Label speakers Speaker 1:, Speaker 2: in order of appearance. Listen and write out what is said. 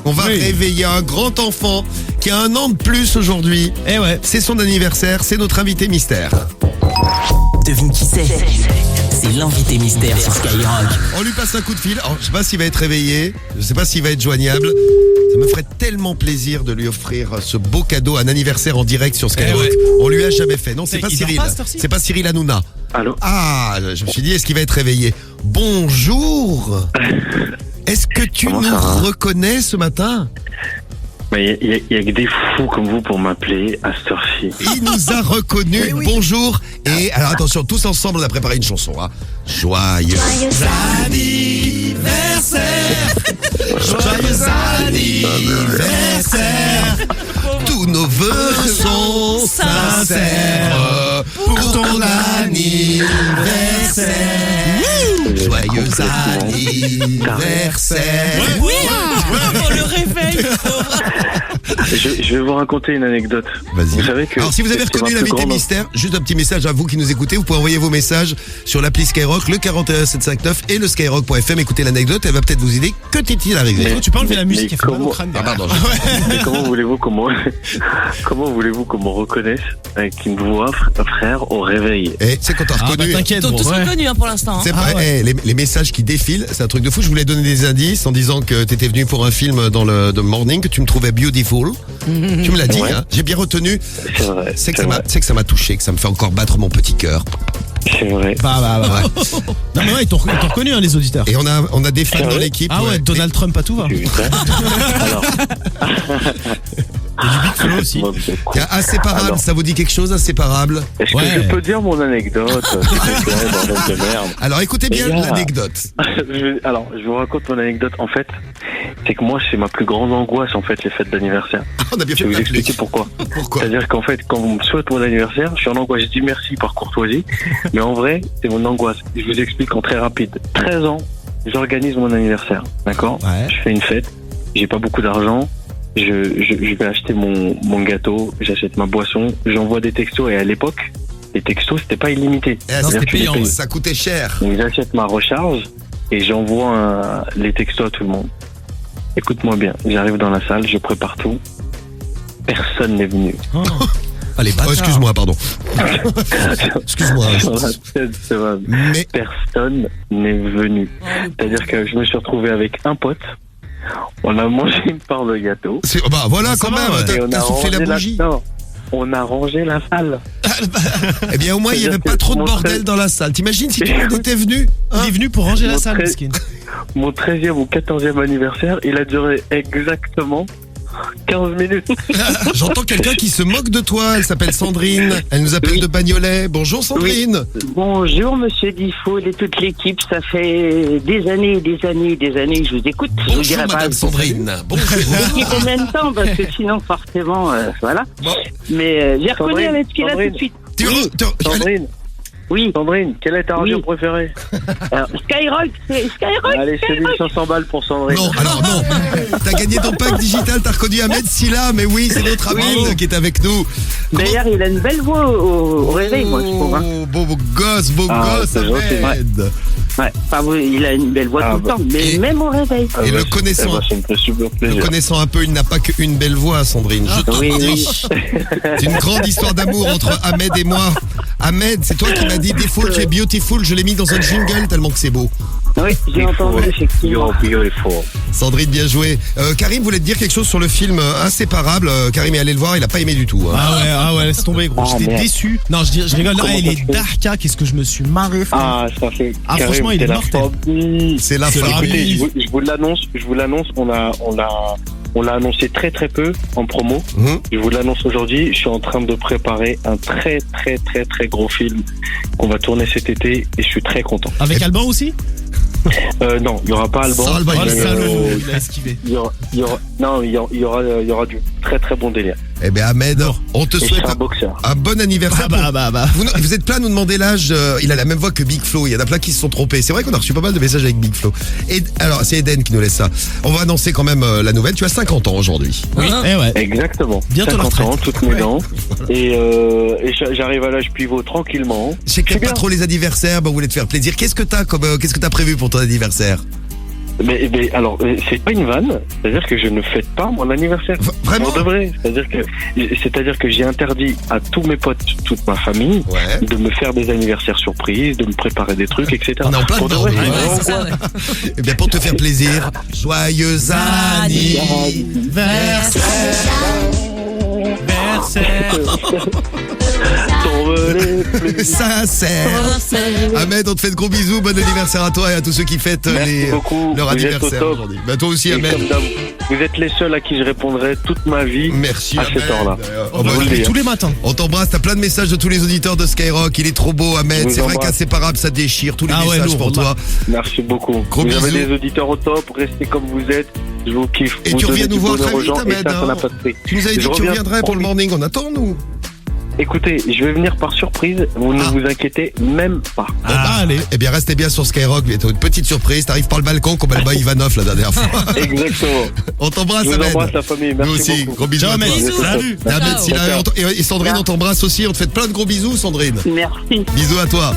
Speaker 1: On va réveiller un grand enfant qui a 1 an de plus aujourd'hui.
Speaker 2: Eh ouais.
Speaker 1: C'est son anniversaire, c'est notre invité mystère.
Speaker 3: Devine qui c'est. C'est l'invité mystère sur Skyrock.
Speaker 1: On lui passe un coup de fil. Alors, je sais pas s'il va être réveillé, je sais pas s'il va être joignable. Ça me ferait tellement plaisir de lui offrir ce beau cadeau, un anniversaire en direct sur Skyrock.
Speaker 2: ouais.
Speaker 1: On lui a jamais fait. Non, c'est pas
Speaker 2: Il
Speaker 1: Cyril.
Speaker 2: dort pas, cette heure-ci
Speaker 1: C'est pas Cyril Hanouna.
Speaker 4: Allô?
Speaker 1: Ah, je me suis dit, est-ce qu'il va être réveillé? Bonjour. Est-ce que tu
Speaker 4: Comment
Speaker 1: nous
Speaker 4: ça va
Speaker 1: reconnais ce matin?
Speaker 4: Mais il y a que des fous comme vous pour m'appeler à cette heure-ci.
Speaker 1: Il nous a reconnus.
Speaker 2: Oui.
Speaker 1: Bonjour. Et alors attention, tous ensemble, on a préparé une chanson. Hein. Joyeux anniversaire. Joyeux anniversaire. Tous nos vœux sont sincères pour ton anniversaire. Joyeux anniversaire.
Speaker 2: Oui, pour le réveil.
Speaker 4: Je vais vous raconter une anecdote.
Speaker 1: Vas-y.
Speaker 4: Vous savez que
Speaker 1: alors si vous avez
Speaker 4: c'est
Speaker 1: reconnu
Speaker 4: ma plus
Speaker 1: l'invité
Speaker 4: grande-
Speaker 1: mystère, juste un petit message à vous qui nous écoutez, vous pouvez envoyer vos messages sur l'appli Skyrock, le 41759 et le skyrock.fm. Écoutez l'anecdote, elle va peut-être vous aider. Que t'est-il arrivé?
Speaker 4: Mais-
Speaker 2: Tu peux enlever la musique,
Speaker 4: mais
Speaker 2: elle fait mal au
Speaker 4: comment-
Speaker 2: crâne.
Speaker 1: Ah pardon.
Speaker 4: Mais comment voulez-vous qu'on me reconnaisse avec une voix, frère, au réveil?
Speaker 1: Eh, c'est quand t'as
Speaker 2: Ah bah
Speaker 1: reconnu.
Speaker 2: t'inquiète,
Speaker 5: Ils sont
Speaker 2: gros.
Speaker 5: tous
Speaker 2: Ouais.
Speaker 5: reconnus pour l'instant.
Speaker 1: C'est
Speaker 2: Ah
Speaker 1: vrai,
Speaker 2: ouais.
Speaker 1: les messages qui défilent, c'est un truc de fou. Je voulais donner des indices en disant que t'étais venu pour un film dans le The Morning, que tu me trouvais beautiful. Tu me l'as dit,
Speaker 4: Ouais.
Speaker 1: hein. J'ai bien retenu.
Speaker 4: C'est vrai.
Speaker 1: C'est que ça m'a touché, que ça me fait encore battre mon petit cœur.
Speaker 4: C'est vrai.
Speaker 2: Bah.
Speaker 1: Ouais.
Speaker 2: Non mais ouais, ils t'ont reconnu hein, les auditeurs.
Speaker 1: Et on a des fans
Speaker 4: C'est
Speaker 1: dans
Speaker 4: vrai
Speaker 1: l'équipe.
Speaker 2: Ah ouais, Donald Trump à tout va.
Speaker 4: Putain. Alors,
Speaker 2: Et du Big Flo aussi.
Speaker 4: moi, vous êtes con.
Speaker 1: Il y a Inséparable,
Speaker 4: Alors.
Speaker 1: ça vous dit quelque chose, Inséparable?
Speaker 4: Est-ce
Speaker 2: Ouais.
Speaker 4: que je peux dire mon anecdote? S'il te plaît, bordel de merde.
Speaker 1: Alors écoutez bien
Speaker 4: Les gars.
Speaker 1: l'anecdote.
Speaker 4: Je vous raconte mon anecdote. En fait, c'est que moi, c'est ma plus grande angoisse, en fait, les fêtes d'anniversaire.
Speaker 1: On a bien
Speaker 4: Je
Speaker 1: fait
Speaker 4: vais
Speaker 1: de
Speaker 4: vous
Speaker 1: t'appeler.
Speaker 4: expliquer pourquoi.
Speaker 1: Pourquoi?
Speaker 4: C'est-à-dire qu'en fait, quand vous me souhaitez mon anniversaire, je suis en angoisse. Je dis merci par courtoisie, mais en vrai, c'est mon angoisse. Je vous explique en très rapide. 13 ans, j'organise mon anniversaire, d'accord?
Speaker 2: Ouais.
Speaker 4: Je fais une fête, j'ai pas beaucoup d'argent, je vais acheter mon gâteau, j'achète ma boisson, j'envoie des textos, et à l'époque, les textos, c'était pas illimité.
Speaker 1: Eh,
Speaker 4: C'est-à-dire
Speaker 1: c'était
Speaker 4: que tu les
Speaker 1: payant,
Speaker 4: payes.
Speaker 1: ça coûtait cher.
Speaker 4: Donc j'achète ma recharge et j'envoie les textos à tout le monde. Écoute-moi bien, j'arrive dans la salle, je prépare tout. Personne n'est venu.
Speaker 2: Oh.
Speaker 1: Allez, excuse-moi, pardon. Excuse-moi.
Speaker 4: Dans la scène, c'est vrai.
Speaker 1: Mais
Speaker 4: Personne n'est venu. C'est-à-dire que je me suis retrouvé avec un pote. On a mangé une part de gâteau.
Speaker 1: bah voilà
Speaker 2: Ça
Speaker 1: quand
Speaker 2: va,
Speaker 1: même,
Speaker 2: ouais.
Speaker 4: Et on
Speaker 1: t'as
Speaker 4: a
Speaker 1: soufflé la
Speaker 4: rangé
Speaker 1: bougie.
Speaker 4: Non, on a rangé la salle.
Speaker 1: Eh bien au moins il n'y avait
Speaker 4: C'est-à-dire
Speaker 1: pas
Speaker 4: que
Speaker 1: trop de
Speaker 4: mon
Speaker 1: bordel
Speaker 4: frère-
Speaker 1: dans la salle. T'imagines si tout le monde était venu?
Speaker 2: Il est venu pour ranger la
Speaker 4: Mon
Speaker 2: salle,
Speaker 4: très-
Speaker 2: Miskin.
Speaker 4: Mon 13e ou 14e anniversaire, il a duré exactement 15 minutes.
Speaker 1: J'entends quelqu'un qui se moque de toi. Elle s'appelle Sandrine. Elle nous appelle
Speaker 6: Oui.
Speaker 1: de Bagnolet. Bonjour Sandrine.
Speaker 6: Bonjour Monsieur Diffoul et toute l'équipe, ça fait des années que je vous écoute. Je vous
Speaker 1: Bonjour
Speaker 6: dirai pas
Speaker 1: Madame Sandrine. Bonjour.
Speaker 6: l'équipe en même temps parce que sinon forcément voilà.
Speaker 1: Bon.
Speaker 6: Mais j'ai reconnu
Speaker 4: Sandrine,
Speaker 6: avec ce qu'il a tout
Speaker 4: Sandrine.
Speaker 6: de suite.
Speaker 4: Sandrine,
Speaker 6: Oui,
Speaker 4: Sandrine, quelle est ta radio
Speaker 6: Oui.
Speaker 4: préférée?
Speaker 6: alors, Skyrock, c'est Skyrock.
Speaker 4: Allez, c'est
Speaker 6: Skyrock.
Speaker 4: 1500 balles pour Sandrine.
Speaker 1: Non, alors non. T'as gagné ton pack digital, t'as reconnu Ahmed Silla, mais oui, c'est notre Ahmed qui est avec nous.
Speaker 6: D'ailleurs, il a une belle voix au réveil, moi je trouve. Hein.
Speaker 1: Oh, beau gosse,
Speaker 4: Ah, c'est gentil.
Speaker 1: Ahmed.
Speaker 6: Ouais, enfin, il a une belle voix
Speaker 4: Ah,
Speaker 6: tout le
Speaker 4: bah.
Speaker 6: temps, mais
Speaker 1: Et-
Speaker 6: même au réveil.
Speaker 4: Ah
Speaker 1: Et
Speaker 4: bah,
Speaker 1: le connaissant-
Speaker 4: eh bah, ça me fait super
Speaker 1: Le
Speaker 4: plaisir.
Speaker 1: connaissant un peu, il n'a pas qu'une belle voix, Sandrine. Je te
Speaker 6: Oui,
Speaker 1: dis.
Speaker 6: oui.
Speaker 1: C'est une grande histoire d'amour entre Ahmed et moi. Ahmed, c'est toi qui m'as dit Diffoul, tu es beautiful. Je l'ai mis dans un jingle tellement que c'est beau.
Speaker 6: Oui, j'ai entendu effectivement.
Speaker 4: Beautiful.
Speaker 1: Sandrine, bien joué. Karim voulait te dire quelque chose sur le film Inséparable. Karim est allé le voir, il a pas aimé du tout. Hein.
Speaker 2: Ah ouais, laisse tomber, gros.
Speaker 4: Ah,
Speaker 2: J'étais
Speaker 4: merde.
Speaker 2: déçu. Non, je rigole.
Speaker 4: Comment
Speaker 2: Ah, il
Speaker 4: ça
Speaker 2: est
Speaker 4: se fait
Speaker 2: dark, hein. Qu'est-ce que je me suis marré, frère.
Speaker 4: Ah, ça fait.
Speaker 2: Ah,
Speaker 4: Karim,
Speaker 2: franchement, il est
Speaker 4: c'est la
Speaker 2: mortel.
Speaker 4: folie.
Speaker 1: C'est la
Speaker 2: C'est
Speaker 1: fin.
Speaker 2: la
Speaker 4: Écoutez,
Speaker 2: folie.
Speaker 4: je vous l'annonce, on l'a annoncé très très peu en promo.
Speaker 1: Mhm.
Speaker 4: Je vous l'annonce aujourd'hui, je suis en train de préparer un très très très très gros film qu'on va tourner cet été et je suis très content.
Speaker 2: Avec Alban aussi?
Speaker 4: Non, il y aura pas Alban.
Speaker 1: Sans Alban,
Speaker 2: Oh, le
Speaker 4: mais,
Speaker 2: salaud, il a esquivé.
Speaker 4: il y aura du très très bon délire.
Speaker 1: Eh bien, Ahmed, on te
Speaker 4: Et je
Speaker 1: souhaite
Speaker 4: serai un boxeur.
Speaker 1: un bon anniversaire.
Speaker 2: Bah.
Speaker 1: Vous êtes plein à nous demander l'âge. Il a la même voix que Big Flo. Il y en a plein qui se sont trompés. C'est vrai qu'on a reçu pas mal de messages avec Big Flo. Et alors, c'est Eden qui nous laisse ça. On va annoncer quand même la nouvelle. Tu as 50 ans aujourd'hui.
Speaker 2: Oui, eh ouais.
Speaker 4: Exactement.
Speaker 2: Bientôt la
Speaker 4: 50 ans,
Speaker 2: retraite.
Speaker 4: toutes mes
Speaker 2: Ouais.
Speaker 4: dents. Et j'arrive à l'âge pivot tranquillement.
Speaker 1: Je sais que
Speaker 4: C'est
Speaker 1: t'aimes pas
Speaker 4: bien.
Speaker 1: trop les anniversaires. Bah, vous voulez te faire plaisir. Qu'est-ce que t'as prévu pour ton anniversaire?
Speaker 4: Mais alors, c'est pas une vanne, c'est-à-dire que je ne fête pas mon anniversaire.
Speaker 1: Vraiment?
Speaker 4: Pour de vrai. C'est-à-dire que j'ai interdit à tous mes potes, toute ma famille,
Speaker 1: Ouais.
Speaker 4: de me faire des anniversaires surprises, de me préparer des trucs, etc.
Speaker 1: On est en plein
Speaker 4: Pour de
Speaker 1: dedans,
Speaker 4: vrai,
Speaker 1: nous.
Speaker 4: c'est
Speaker 1: Ouais,
Speaker 4: vraiment
Speaker 3: c'est ça,
Speaker 4: quoi.
Speaker 3: ouais.
Speaker 1: Eh bien, pour te faire plaisir, joyeux anniversaire. Sincère. Ahmed, on te fait de gros bisous. Bon anniversaire à toi et à tous ceux qui fêtent
Speaker 4: Merci beaucoup.
Speaker 1: leur
Speaker 4: Vous êtes au
Speaker 1: anniversaire
Speaker 4: top.
Speaker 1: aujourd'hui. Bah, toi aussi,
Speaker 4: Et
Speaker 1: Ahmed.
Speaker 4: comme d'hab, vous êtes les seuls à qui je répondrai toute ma vie.
Speaker 1: Merci,
Speaker 4: à
Speaker 1: Ahmed.
Speaker 4: cette heure-là.
Speaker 2: On
Speaker 1: bah,
Speaker 2: va
Speaker 4: vous le
Speaker 2: l'appeler
Speaker 4: dire.
Speaker 2: tous les matins.
Speaker 1: on t'embrasse, t'as plein de messages de tous les auditeurs de Skyrock. Il est trop beau, Ahmed.
Speaker 4: Je vous
Speaker 1: C'est vrai
Speaker 4: embrasse.
Speaker 1: qu'inséparable, ça déchire. Tous les
Speaker 2: Ah ouais,
Speaker 1: messages
Speaker 2: lourd,
Speaker 1: pour toi.
Speaker 4: Merci beaucoup.
Speaker 1: Gros
Speaker 4: vous avez
Speaker 1: bisous.
Speaker 4: des auditeurs au top, restez comme vous êtes. Je vous kiffe.
Speaker 1: Et
Speaker 4: Vous
Speaker 1: tu
Speaker 4: donnez
Speaker 1: reviens
Speaker 4: du
Speaker 1: nous voir
Speaker 4: bonheur
Speaker 1: très
Speaker 4: aux
Speaker 1: vite,
Speaker 4: gens, et
Speaker 1: Ahmed,
Speaker 4: ça
Speaker 1: hein.
Speaker 4: n'a pas de prix.
Speaker 1: Tu nous avais dit
Speaker 4: Je
Speaker 1: que tu
Speaker 4: reviens,
Speaker 1: reviendrais pour le
Speaker 4: promis.
Speaker 1: morning. On attend, nous.
Speaker 4: Écoutez, je vais venir par surprise. Vous ne
Speaker 1: Ah.
Speaker 4: vous inquiétez même pas.
Speaker 2: Ah, allez.
Speaker 1: Eh bien, restez bien sur Skyrock. Bientôt une petite surprise. T'arrives par le balcon comme Alba Ivanov la dernière fois.
Speaker 4: Exactement.
Speaker 1: On t'embrasse,
Speaker 4: Je vous
Speaker 1: Ahmed.
Speaker 4: embrasse la famille. Merci
Speaker 1: Nous aussi.
Speaker 4: beaucoup.
Speaker 1: Gros bisous.
Speaker 2: Ciao,
Speaker 1: à toi.
Speaker 2: Ahmed.
Speaker 4: Bisous.
Speaker 2: Salut.
Speaker 1: Et Ahmed,
Speaker 3: Ciao.
Speaker 1: Sylvain, et Sandrine, on t'embrasse aussi. On te fait plein de gros bisous, Sandrine.
Speaker 6: Merci.
Speaker 1: Bisous à toi.